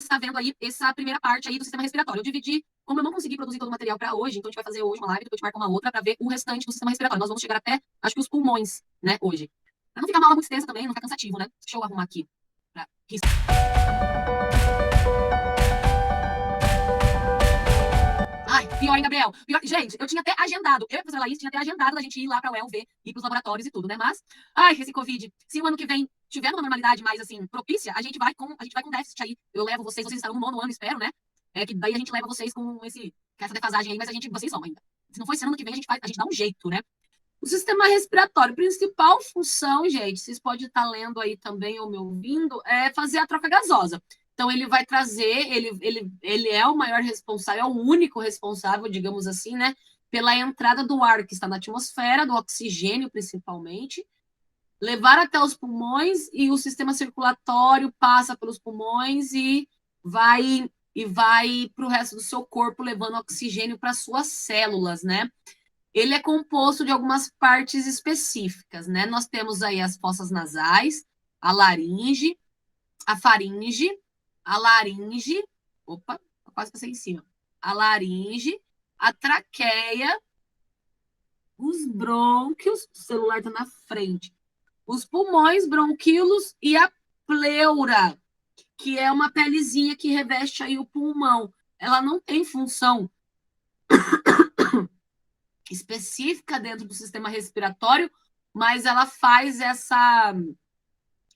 está vendo aí essa primeira parte aí do sistema respiratório. Eu dividi, como eu não consegui produzir todo o material para hoje, então a gente vai fazer hoje uma live, depois a gente marca uma outra para ver o restante do sistema respiratório. Nós vamos chegar até, acho que os pulmões, né, hoje. Para não ficar uma aula muito extensa também, não ficar cansativo, né? Deixa eu arrumar aqui. Ai, pior, hein, Gabriel? Pior... Gente, eu tinha até agendado, eu e a professora Laís tinha até agendado da gente ir lá para a UEL ver, ir para os laboratórios e tudo, né? Mas, ai, esse Covid, se o ano que vem tiver uma normalidade mais, assim, propícia, a gente vai com déficit aí. Eu levo vocês estarão no nono ano, espero, né? É que daí a gente leva vocês com essa defasagem aí, mas vocês vão ainda. Se não for esse ano que vem, a gente dá um jeito, né? O sistema respiratório, principal função, gente, vocês podem estar lendo aí também ou me ouvindo, é fazer a troca gasosa. Então, ele vai trazer, ele é o maior responsável, é o único responsável, digamos assim, né, pela entrada do ar que está na atmosfera, do oxigênio principalmente, levar até os pulmões e o sistema circulatório passa pelos pulmões e vai para o resto do seu corpo levando oxigênio para suas células, né? Ele é composto de algumas partes específicas, né? Nós temos aí as fossas nasais, a laringe, a faringe, a laringe, opa, quase passei em cima, a laringe, a traqueia, os brônquios, o celular está na frente, os pulmões, bronquíolos e a pleura, que é uma pelezinha que reveste aí o pulmão. Ela não tem função específica dentro do sistema respiratório, mas ela faz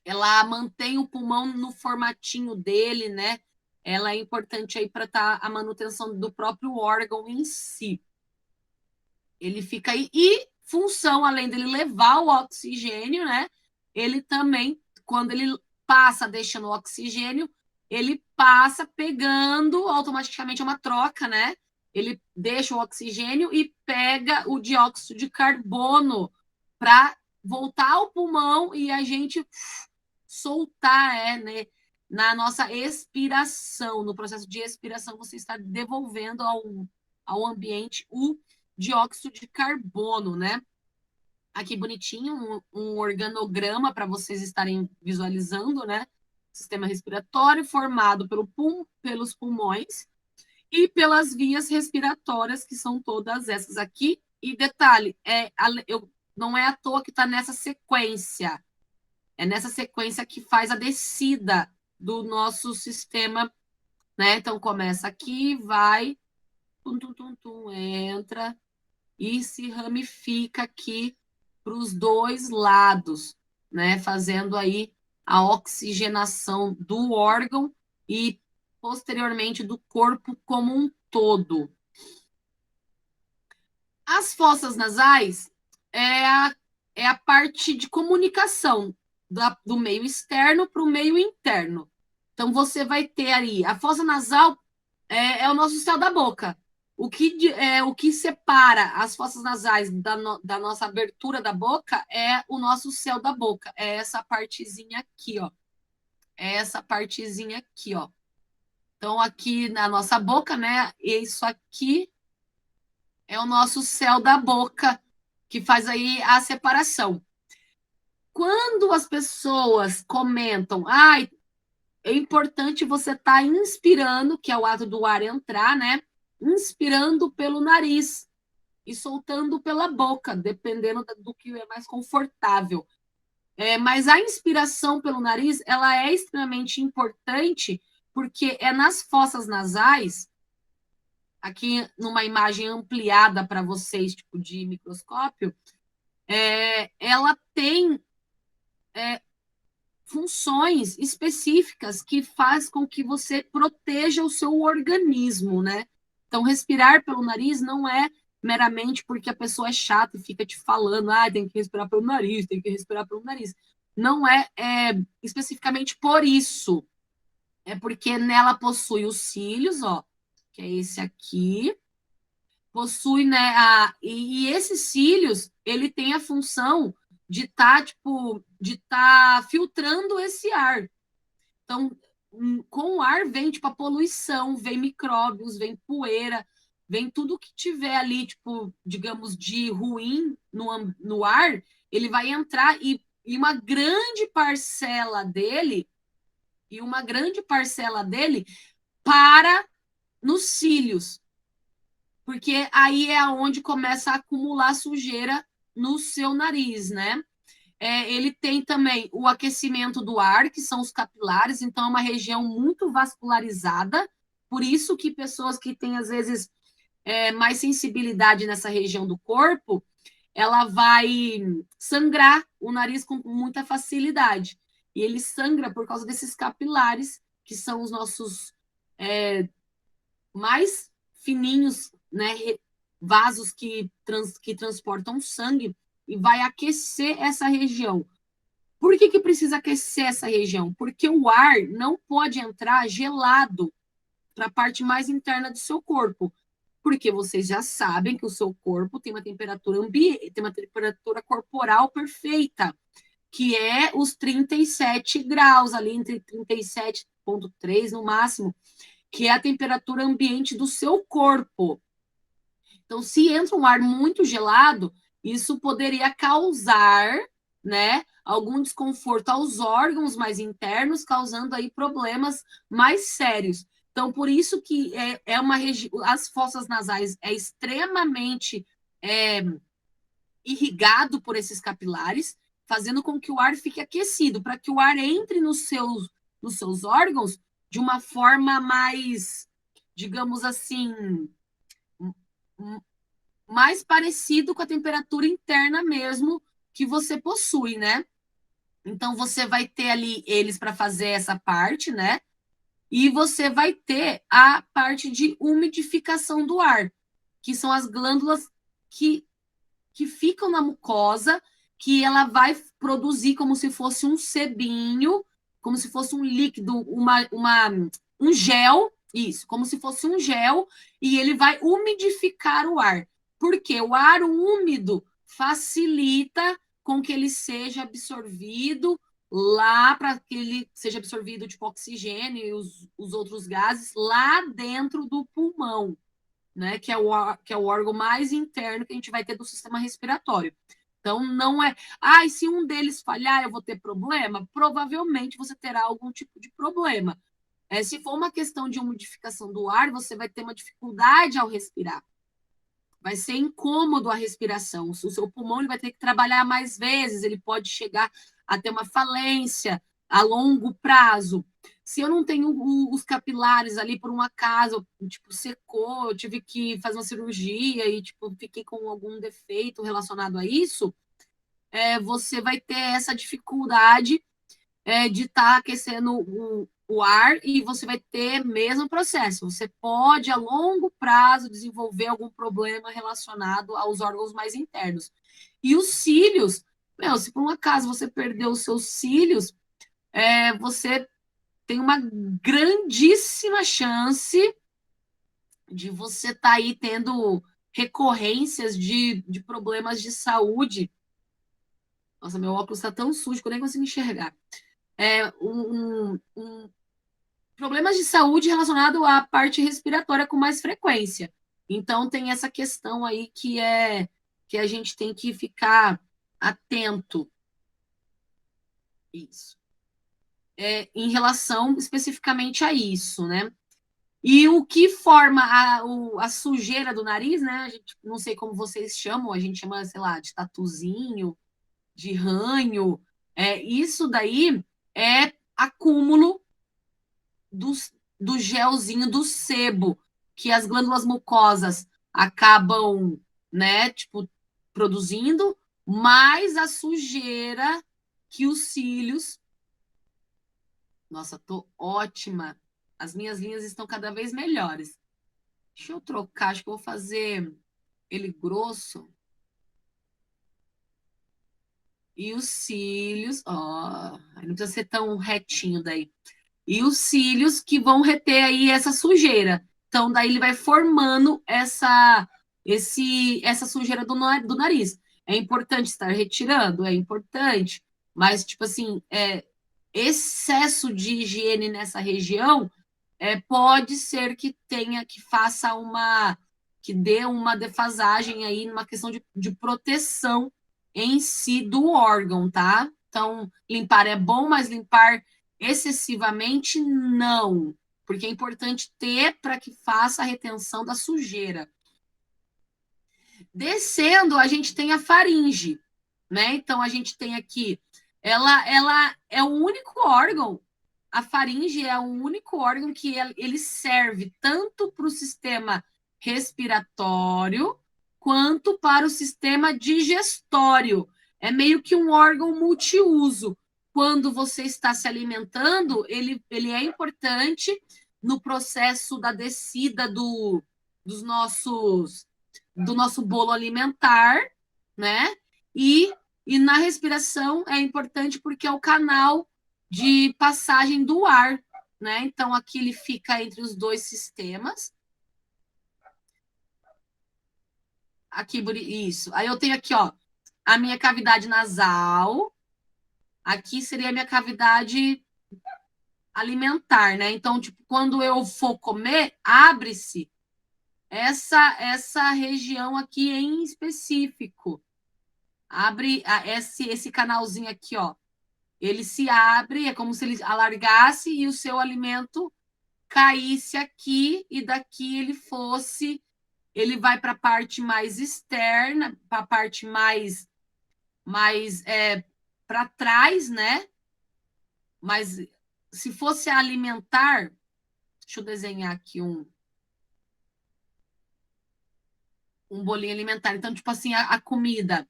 ela mantém o pulmão no formatinho dele, né? Ela é importante aí para a manutenção do próprio órgão em si. Ele fica aí, e função, além dele levar o oxigênio, né? Ele também, quando ele passa deixando o oxigênio, ele passa pegando automaticamente, é uma troca, né? Ele deixa o oxigênio e pega o dióxido de carbono para voltar ao pulmão e a gente soltar, né? Na nossa expiração, no processo de expiração, você está devolvendo ao ambiente o dióxido de carbono, né? Aqui bonitinho, um organograma para vocês estarem visualizando, né? Sistema respiratório formado pelos pulmões e pelas vias respiratórias, que são todas essas aqui. E detalhe, não é à toa que está nessa sequência. É nessa sequência que faz a descida do nosso sistema, né? Então começa aqui, vai, entra e se ramifica aqui para os dois lados, né? Fazendo aí a oxigenação do órgão e posteriormente do corpo como um todo. As fossas nasais é a parte de comunicação do meio externo para o meio interno. Então, você vai ter ali, a fossa nasal é o nosso céu da boca. O que separa as fossas nasais da nossa abertura da boca é o nosso céu da boca. É essa partezinha aqui, ó. É essa partezinha aqui, ó. Então, aqui na nossa boca, né? Isso aqui é o nosso céu da boca, que faz aí a separação. Quando as pessoas comentam, é importante você estar inspirando, que é o ato do ar entrar, né? Inspirando pelo nariz e soltando pela boca, dependendo do que é mais confortável. Mas a inspiração pelo nariz, ela é extremamente importante, porque é nas fossas nasais, aqui numa imagem ampliada para vocês, tipo de microscópio, ela tem funções específicas que faz com que você proteja o seu organismo, né? Então, respirar pelo nariz não é meramente porque a pessoa é chata e fica te falando, tem que respirar pelo nariz, tem que respirar pelo nariz. Não é especificamente por isso. É porque nela possui os cílios, ó, que é esse aqui, possui, né, e esses cílios, ele tem a função de estar filtrando esse ar. Então, com o ar vem, tipo, a poluição, vem micróbios, vem poeira, vem tudo que tiver ali, tipo, digamos, de ruim no ar, ele vai entrar e uma grande parcela dele e uma grande parcela dele para nos cílios, porque aí é onde começa a acumular sujeira no seu nariz, né? Ele tem também o aquecimento do ar, que são os capilares, então é uma região muito vascularizada, por isso que pessoas que têm, às vezes, mais sensibilidade nessa região do corpo, ela vai sangrar o nariz com muita facilidade. E ele sangra por causa desses capilares, que são os nossos mais fininhos, né, vasos que transportam sangue, e vai aquecer essa região. Por que precisa aquecer essa região? Porque o ar não pode entrar gelado para a parte mais interna do seu corpo. Porque vocês já sabem que o seu corpo tem uma temperatura tem uma temperatura corporal perfeita, que é os 37 graus, ali entre 37,3 no máximo, que é a temperatura ambiente do seu corpo. Então, se entra um ar muito gelado, isso poderia causar, né, algum desconforto aos órgãos mais internos, causando aí problemas mais sérios. Então, por isso que as fossas nasais é extremamente irrigado por esses capilares, fazendo com que o ar fique aquecido, para que o ar entre nos seus órgãos de uma forma mais, digamos assim, mais parecido com a temperatura interna mesmo que você possui, né? Então, você vai ter ali eles para fazer essa parte, né? E você vai ter a parte de umidificação do ar, que são as glândulas que ficam na mucosa, que ela vai produzir como se fosse um sebinho, como se fosse um líquido, um gel, isso, como se fosse um gel, e ele vai umidificar o ar. Porque o ar úmido facilita com que ele seja absorvido lá, para que ele seja absorvido, tipo oxigênio e os outros gases, lá dentro do pulmão, né? Que é o órgão mais interno que a gente vai ter do sistema respiratório. Então, não é. E se um deles falhar, eu vou ter problema? Provavelmente você terá algum tipo de problema. Se for uma questão de umidificação do ar, você vai ter uma dificuldade ao respirar. Vai ser incômodo a respiração. O seu pulmão ele vai ter que trabalhar mais vezes, ele pode chegar a ter uma falência a longo prazo. Se eu não tenho os capilares ali por um acaso, tipo, secou, eu tive que fazer uma cirurgia e tipo, fiquei com algum defeito relacionado a isso, você vai ter essa dificuldade de estar aquecendo o ar e você vai ter mesmo processo. Você pode, a longo prazo, desenvolver algum problema relacionado aos órgãos mais internos. E os cílios, se por um acaso você perdeu os seus cílios, você tem uma grandíssima chance de você estar aí tendo recorrências de problemas de saúde. Nossa, meu óculos está tão sujo que eu nem consigo enxergar. Problemas de saúde relacionado à parte respiratória com mais frequência. Então, tem essa questão aí que a gente tem que ficar atento. Isso. Em relação especificamente a isso, né? E o que forma a sujeira do nariz, né? A gente, não sei como vocês chamam, a gente chama, sei lá, de tatuzinho, de ranho. Isso daí é acúmulo do gelzinho do sebo, que as glândulas mucosas acabam, né, tipo, produzindo, mais a sujeira que os cílios. Nossa, tô ótima. As minhas linhas estão cada vez melhores. Deixa eu trocar, acho que eu vou fazer ele grosso. E os cílios, ó, não precisa ser tão retinho daí. E os cílios que vão reter aí essa sujeira. Então, daí ele vai formando essa sujeira do nariz. É importante estar retirando? É importante. Mas, tipo assim, excesso de higiene nessa região pode ser que que dê uma defasagem aí numa questão de proteção em si do órgão, tá? Então, limpar é bom, mas limpar excessivamente, não, porque é importante ter para que faça a retenção da sujeira. Descendo, a gente tem a faringe, né? Então, a gente tem aqui, ela é o único órgão, a faringe é o único órgão que ele serve tanto para o sistema respiratório quanto para o sistema digestório. É meio que um órgão multiuso. Quando você está se alimentando, ele é importante no processo da descida dos nossos do nosso bolo alimentar, né? E na respiração é importante porque é o canal de passagem do ar, né? Então aqui ele fica entre os dois sistemas. Aqui, isso. Aí eu tenho aqui, ó, a minha cavidade nasal. Aqui seria a minha cavidade alimentar, né? Então, tipo, quando eu for comer, abre-se essa região aqui em específico. Abre esse canalzinho aqui, ó. Ele se abre, é como se ele alargasse e o seu alimento caísse aqui e daqui ele vai para a parte mais externa, para a parte mais para trás, né? Mas se fosse alimentar, deixa eu desenhar aqui um bolinho alimentar. Então, tipo assim, a comida.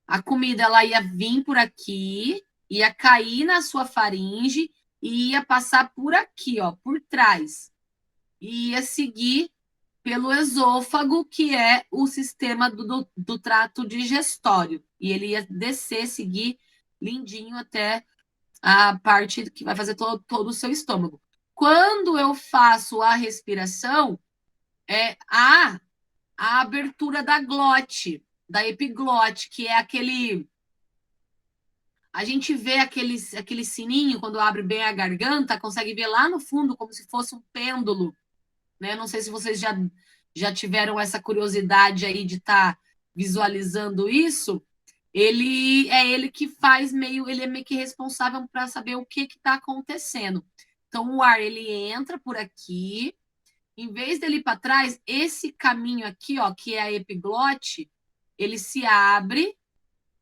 A comida ela ia vir por aqui, ia cair na sua faringe e ia passar por aqui, ó, por trás. E ia seguir pelo esôfago, que é o sistema do trato digestório. E ele ia descer, seguir lindinho até a parte que vai fazer todo o seu estômago. Quando eu faço a respiração, é a abertura da glote, da epiglote, que é aquele. A gente vê aquele sininho quando abre bem a garganta, consegue ver lá no fundo como se fosse um pêndulo, né? Não sei se vocês já tiveram essa curiosidade aí de estar visualizando isso. Ele que faz ele é meio que responsável para saber o que está acontecendo. Então, o ar ele entra por aqui, em vez dele ir para trás, esse caminho aqui, ó, que é a epiglote, ele se abre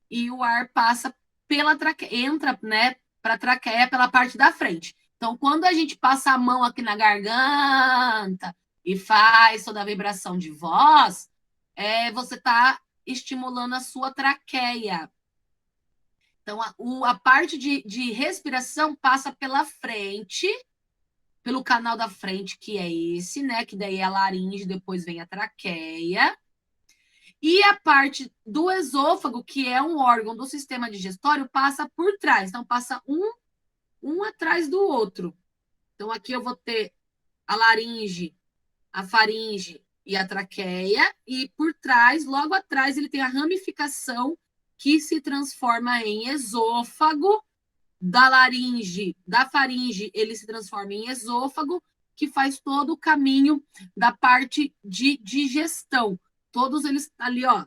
e o ar passa pela traqueia, entra, né, para a traqueia pela parte da frente. Então, quando a gente passa a mão aqui na garganta e faz toda a vibração de voz, você está estimulando a sua traqueia. Então, a parte de respiração passa pela frente, pelo canal da frente, que é esse, né? Que daí é a laringe, depois vem a traqueia. E a parte do esôfago, que é um órgão do sistema digestório, passa por trás. Então, passa um atrás do outro. Então, aqui eu vou ter a laringe, a faringe e a traqueia. E por trás, logo atrás, ele tem a ramificação que se transforma em esôfago. Da laringe, da faringe, ele se transforma em esôfago, que faz todo o caminho da parte de digestão. Todos eles ali, ó,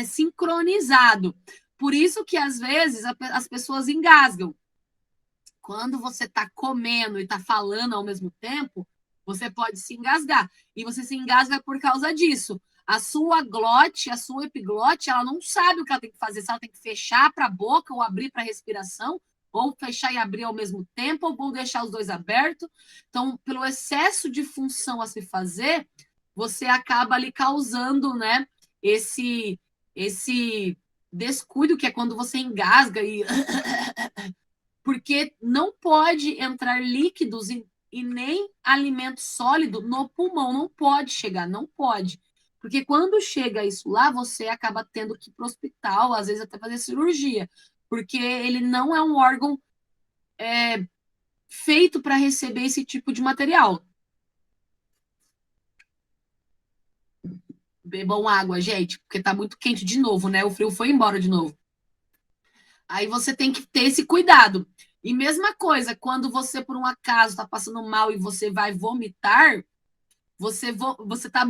sincronizado. Por isso que às vezes as pessoas engasgam. Quando você está comendo e está falando ao mesmo tempo, você pode se engasgar. E você se engasga por causa disso. A sua glote, a sua epiglote, ela não sabe o que ela tem que fazer. Se ela tem que fechar para a boca ou abrir para a respiração, ou fechar e abrir ao mesmo tempo, ou deixar os dois abertos. Então, pelo excesso de função a se fazer, você acaba ali causando, né, esse descuido, que é quando você engasga e porque não pode entrar líquidos e nem alimento sólido no pulmão, não pode chegar, não pode. Porque quando chega isso lá, você acaba tendo que ir para o hospital, às vezes até fazer cirurgia, porque ele não é um órgão feito para receber esse tipo de material. Bebam água, gente, porque tá muito quente de novo, né? O frio foi embora de novo. Aí você tem que ter esse cuidado. E mesma coisa, quando você, por um acaso, está passando mal e você vai vomitar, você tá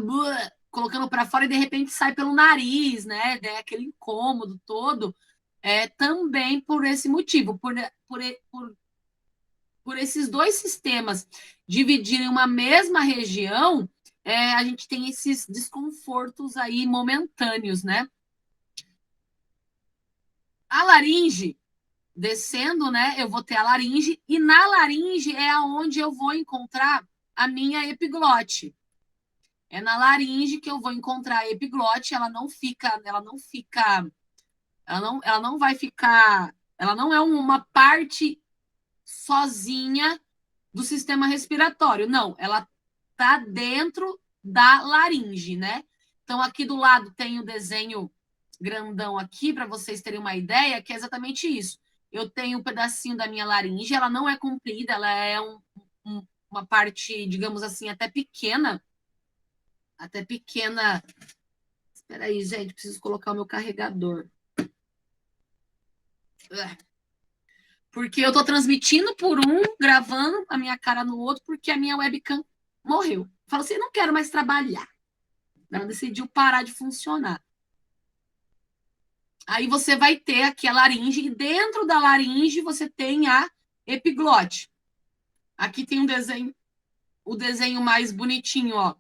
colocando para fora e de repente sai pelo nariz, né? É aquele incômodo todo. também por esse motivo, por esses dois sistemas dividirem uma mesma região, a gente tem esses desconfortos aí momentâneos, né? A laringe, descendo, né? Eu vou ter a laringe, e na laringe é onde eu vou encontrar a minha epiglote. É na laringe que eu vou encontrar a epiglote, ela não vai ficar, ela não é uma parte sozinha do sistema respiratório, não, ela tá dentro da laringe, né? Então aqui do lado tem o desenho grandão aqui para vocês terem uma ideia, que é exatamente isso. Eu tenho um pedacinho da minha laringe, ela não é comprida, ela é uma parte, digamos assim, até pequena. Espera aí, gente, preciso colocar o meu carregador. Porque eu estou transmitindo por um, gravando a minha cara no outro, porque a minha webcam morreu. Falo assim, não quero mais trabalhar. Ela decidiu parar de funcionar. Aí você vai ter aqui a laringe, e dentro da laringe você tem a epiglote. Aqui tem o desenho mais bonitinho, ó.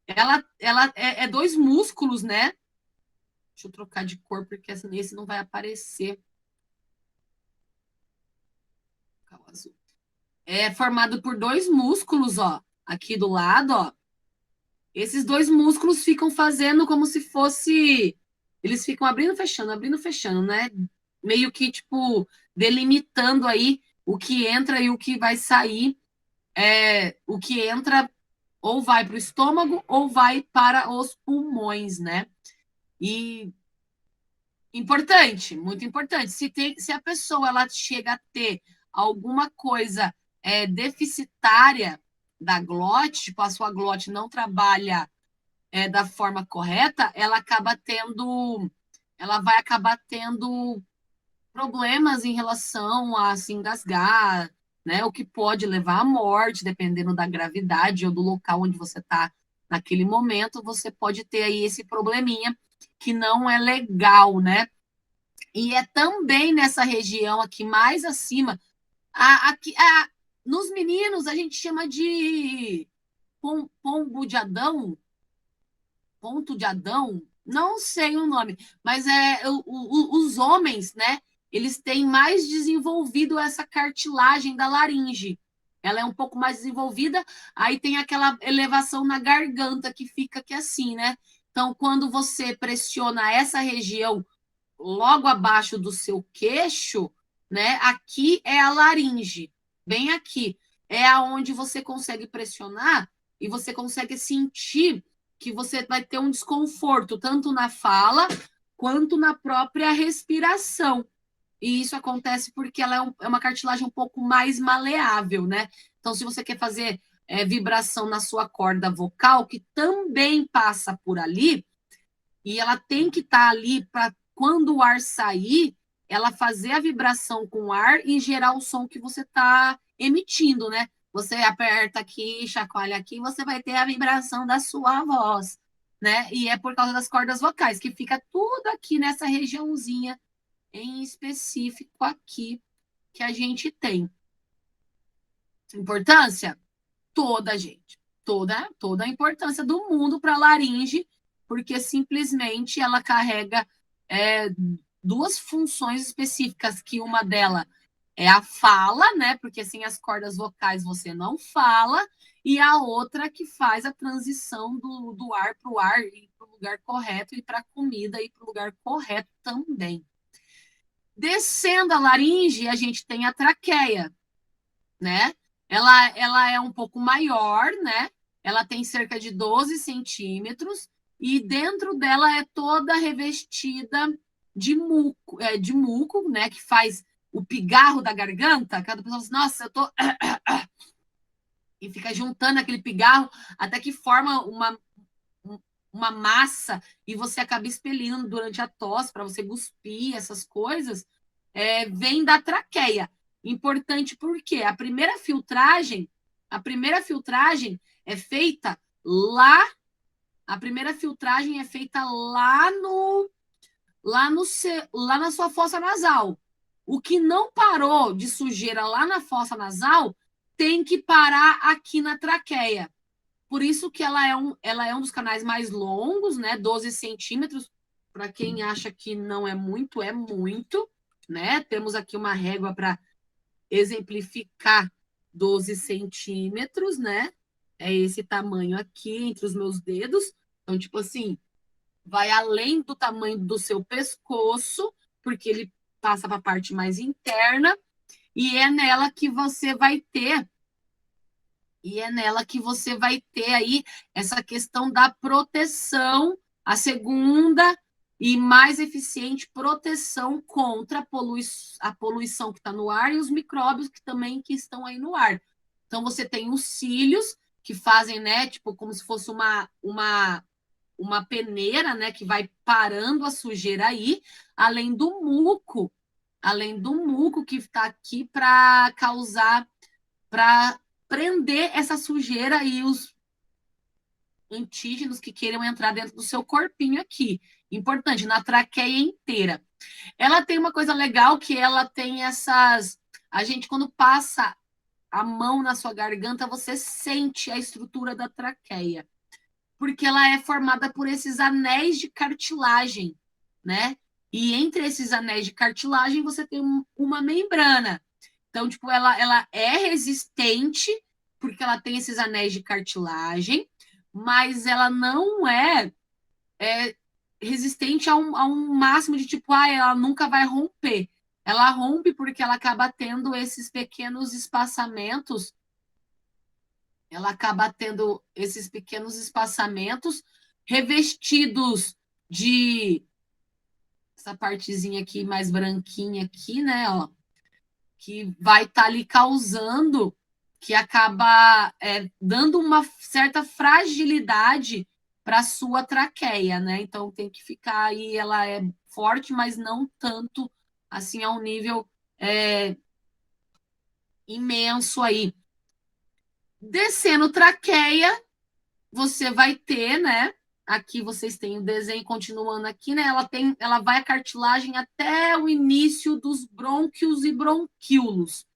Ela é dois músculos, né? Deixa eu trocar de cor, porque esse não vai aparecer. É formado por dois músculos, ó. Aqui do lado, ó. Esses dois músculos ficam fazendo como se fosse. Eles ficam abrindo, fechando, né? Meio que, tipo, delimitando aí o que entra e o que vai sair. O que entra ou vai para o estômago ou vai para os pulmões, né? E importante, muito importante. Se a pessoa ela chega a ter alguma coisa deficitária da glote, tipo, a sua glote não trabalha da forma correta, ela vai acabar tendo problemas em relação a se engasgar, né? O que pode levar à morte, dependendo da gravidade ou do local onde você está naquele momento, você pode ter aí esse probleminha que não é legal, né? E é também nessa região aqui mais acima, aqui, nos meninos a gente chama de pombo de Adão, ponto de Adão, não sei o nome, mas os homens, né? Eles têm mais desenvolvido essa cartilagem da laringe. Ela é um pouco mais desenvolvida, aí tem aquela elevação na garganta que fica aqui assim, né? Então, quando você pressiona essa região logo abaixo do seu queixo, né? Aqui é a laringe, bem aqui. É aonde você consegue pressionar e você consegue sentir que você vai ter um desconforto, tanto na fala quanto na própria respiração. E isso acontece porque ela é uma cartilagem um pouco mais maleável, né? Então, se você quer fazer vibração na sua corda vocal, que também passa por ali, e ela tem que estar ali para quando o ar sair, ela fazer a vibração com o ar e gerar o som que você está emitindo, né? Você aperta aqui, chacoalha aqui, você vai ter a vibração da sua voz, né? E é por causa das cordas vocais, que fica tudo aqui nessa regiãozinha em específico aqui que a gente tem. Importância? Toda, gente. Toda a importância do mundo para a laringe, porque simplesmente ela carrega duas funções específicas, que uma delas é a fala, né? Porque sem as cordas vocais você não fala, e a outra que faz a transição do ar para o ar, e para o lugar correto, e para a comida e para o lugar correto também. Descendo a laringe, a gente tem a traqueia, né? Ela é um pouco maior, né? Ela tem cerca de 12 centímetros e dentro dela é toda revestida de muco, né? Que faz o pigarro da garganta. Cada pessoa fala assim, nossa, eu tô... E fica juntando aquele pigarro até que forma uma massa e você acaba expelindo durante a tosse para você cuspir, essas coisas, vem da traqueia. Importante porque a primeira filtragem é feita lá, a primeira filtragem é feita lá na sua fossa nasal. O que não parou de sujeira lá na fossa nasal tem que parar aqui na traqueia. Por isso que ela é um dos canais mais longos, né? 12 centímetros. Para quem acha que não é muito, né? Temos aqui uma régua para exemplificar 12 centímetros, né? É esse tamanho aqui entre os meus dedos. Então, tipo assim, vai além do tamanho do seu pescoço, porque ele passa para a parte mais interna, e é nela que você vai ter aí essa questão da proteção, a segunda e mais eficiente proteção contra a poluição que está no ar e os micróbios que estão aí no ar. Então, você tem os cílios que fazem, né, tipo, como se fosse uma peneira, né, que vai parando a sujeira aí, além do muco que está aqui para prender essa sujeira e os antígenos que queiram entrar dentro do seu corpinho aqui. Importante, na traqueia inteira. Ela tem uma coisa legal que ela tem essas. A gente, quando passa a mão na sua garganta, você sente a estrutura da traqueia. Porque ela é formada por esses anéis de cartilagem, né? E entre esses anéis de cartilagem, você tem uma membrana. Então, tipo, ela é resistente, porque ela tem esses anéis de cartilagem, mas ela não é resistente a um máximo de tipo, ela nunca vai romper. Ela rompe porque ela acaba tendo esses pequenos espaçamentos, revestidos de essa partezinha aqui mais branquinha aqui, né, ó, que vai estar ali causando, que acaba dando uma certa fragilidade para a sua traqueia, né? Então tem que ficar aí, ela é forte, mas não tanto assim a um nível imenso aí. Descendo traqueia, você vai ter, né? Aqui vocês têm o desenho continuando aqui, né? Ela vai a cartilagem até o início dos brônquios e bronquíolos.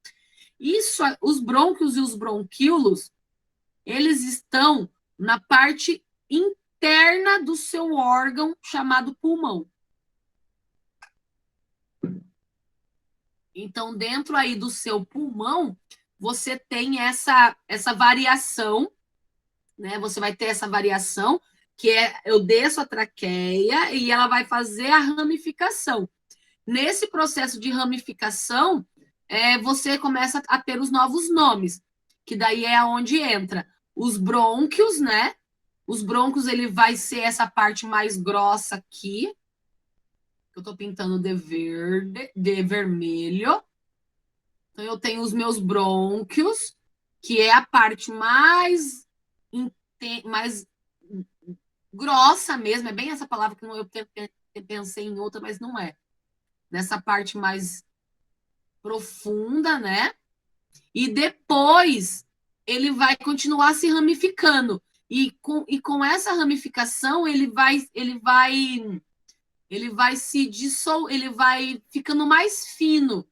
Isso, os brônquios e os bronquíolos, eles estão na parte interna do seu órgão chamado pulmão. Então, dentro aí do seu pulmão, você tem essa variação, né? Você vai ter essa variação, que eu desço a traqueia e ela vai fazer a ramificação. Nesse processo de ramificação, você começa a ter os novos nomes, que daí é onde entra os brônquios, né? Os brônquios, ele vai ser essa parte mais grossa aqui, que eu tô pintando de vermelho. Então, eu tenho os meus brônquios, que é a parte mais grossa mesmo, é bem essa palavra que eu pensei em outra, mas não é. Nessa parte mais profunda, né? E depois ele vai continuar se ramificando. E com essa ramificação, ele vai se dissolver, ele vai ficando mais fino.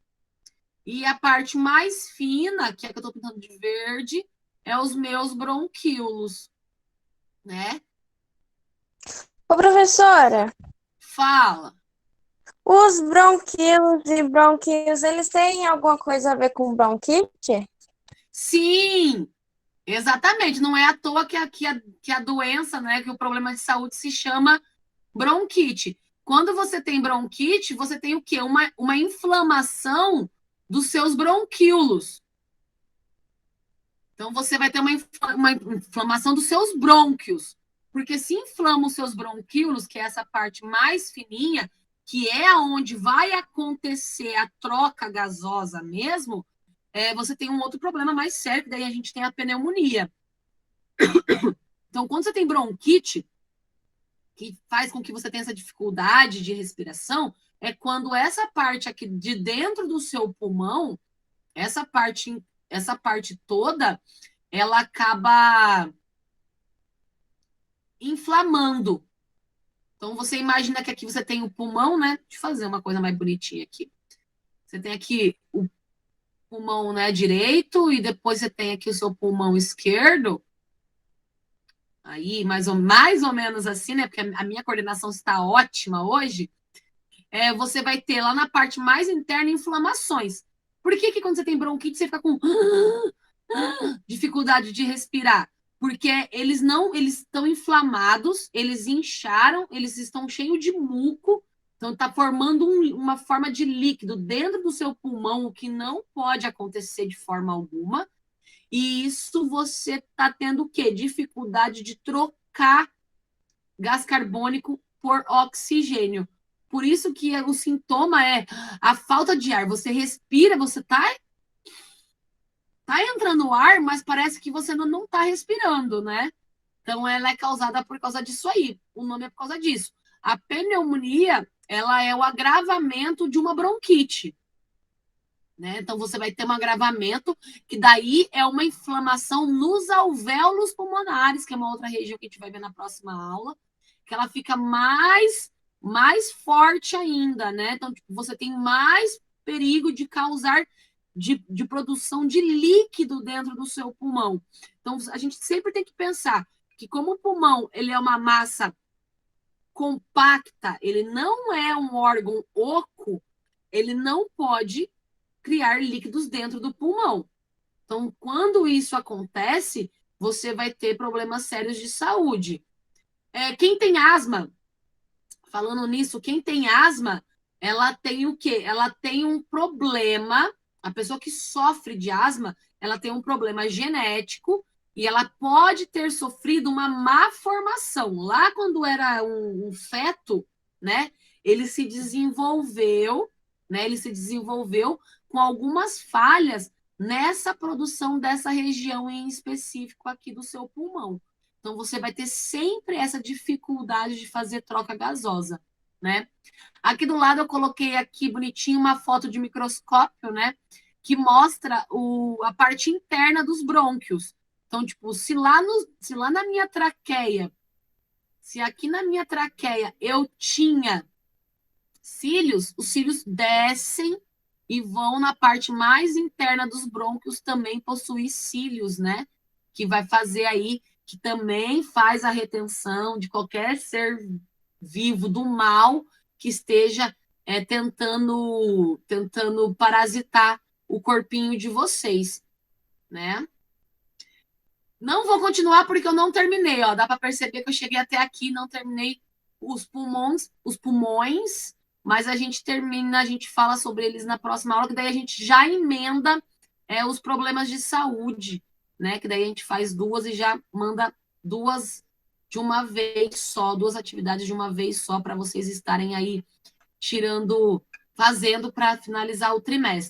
E a parte mais fina, que é que eu estou pintando de verde, é os meus bronquíolos, né? Ô, professora, Fala. os bronquíolos e bronquíolos, eles têm alguma coisa a ver com bronquite? Sim, exatamente. Não é à toa que a doença, né, que o problema de saúde se chama bronquite. Quando você tem bronquite, você tem o quê? Uma inflamação dos seus bronquíolos. Então, você vai ter uma inflamação dos seus brônquios. Porque se inflama os seus bronquíolos, que é essa parte mais fininha, que é onde vai acontecer a troca gasosa mesmo, você tem um outro problema mais sério, que daí a gente tem a pneumonia. Então, quando você tem bronquite, que faz com que você tenha essa dificuldade de respiração, é quando essa parte aqui de dentro do seu pulmão, essa parte toda, ela acaba inflamando. Então, você imagina que aqui você tem o pulmão, né? Deixa eu fazer uma coisa mais bonitinha aqui. Você tem aqui o pulmão, né, direito, e depois você tem aqui o seu pulmão esquerdo. Aí, mais ou menos assim, né? Porque a minha coordenação está ótima hoje. Você vai ter lá na parte mais interna inflamações. Por que que quando você tem bronquite, você fica com dificuldade de respirar? Porque eles estão inflamados, eles incharam, eles estão cheios de muco, então está formando uma forma de líquido dentro do seu pulmão, o que não pode acontecer de forma alguma. E isso você está tendo o quê? Dificuldade de trocar gás carbônico por oxigênio. Por isso que o sintoma é a falta de ar. Você respira, você tá entrando ar, mas parece que você não tá respirando, né? Então, ela é causada por causa disso aí. O nome é por causa disso. A pneumonia, ela é o agravamento de uma bronquite, né? Então, você vai ter um agravamento, que daí é uma inflamação nos alvéolos pulmonares, que é uma outra região que a gente vai ver na próxima aula, que ela fica mais forte ainda, né? Então, tipo, você tem mais perigo de causar de produção de líquido dentro do seu pulmão. Então, a gente sempre tem que pensar que como o pulmão ele é uma massa compacta, ele não é um órgão oco, ele não pode criar líquidos dentro do pulmão. Então, quando isso acontece, você vai ter problemas sérios de saúde. Quem tem asma, falando nisso, quem tem asma, ela tem o quê? Ela tem um problema, a pessoa que sofre de asma, ela tem um problema genético e ela pode ter sofrido uma má formação. Lá quando era um feto, né, ele se desenvolveu, né, ele se desenvolveu com algumas falhas nessa produção dessa região em específico aqui do seu pulmão. Então, você vai ter sempre essa dificuldade de fazer troca gasosa, né? Aqui do lado eu coloquei aqui bonitinho uma foto de microscópio, né? Que mostra a parte interna dos brônquios. Então, tipo, se lá na minha traqueia, se aqui na minha traqueia eu tinha cílios, os cílios descem e vão na parte mais interna dos brônquios também possuir cílios, né? Que vai fazer aí, que também faz a retenção de qualquer ser vivo do mal que esteja tentando parasitar o corpinho de vocês, né? Não vou continuar porque eu não terminei, ó. Dá para perceber que eu cheguei até aqui, não terminei os pulmões, mas a gente termina, a gente fala sobre eles na próxima aula, que daí a gente já emenda os problemas de saúde, né? Que daí a gente faz duas e já manda duas de uma vez só, duas atividades de uma vez só, para vocês estarem aí fazendo para finalizar o trimestre.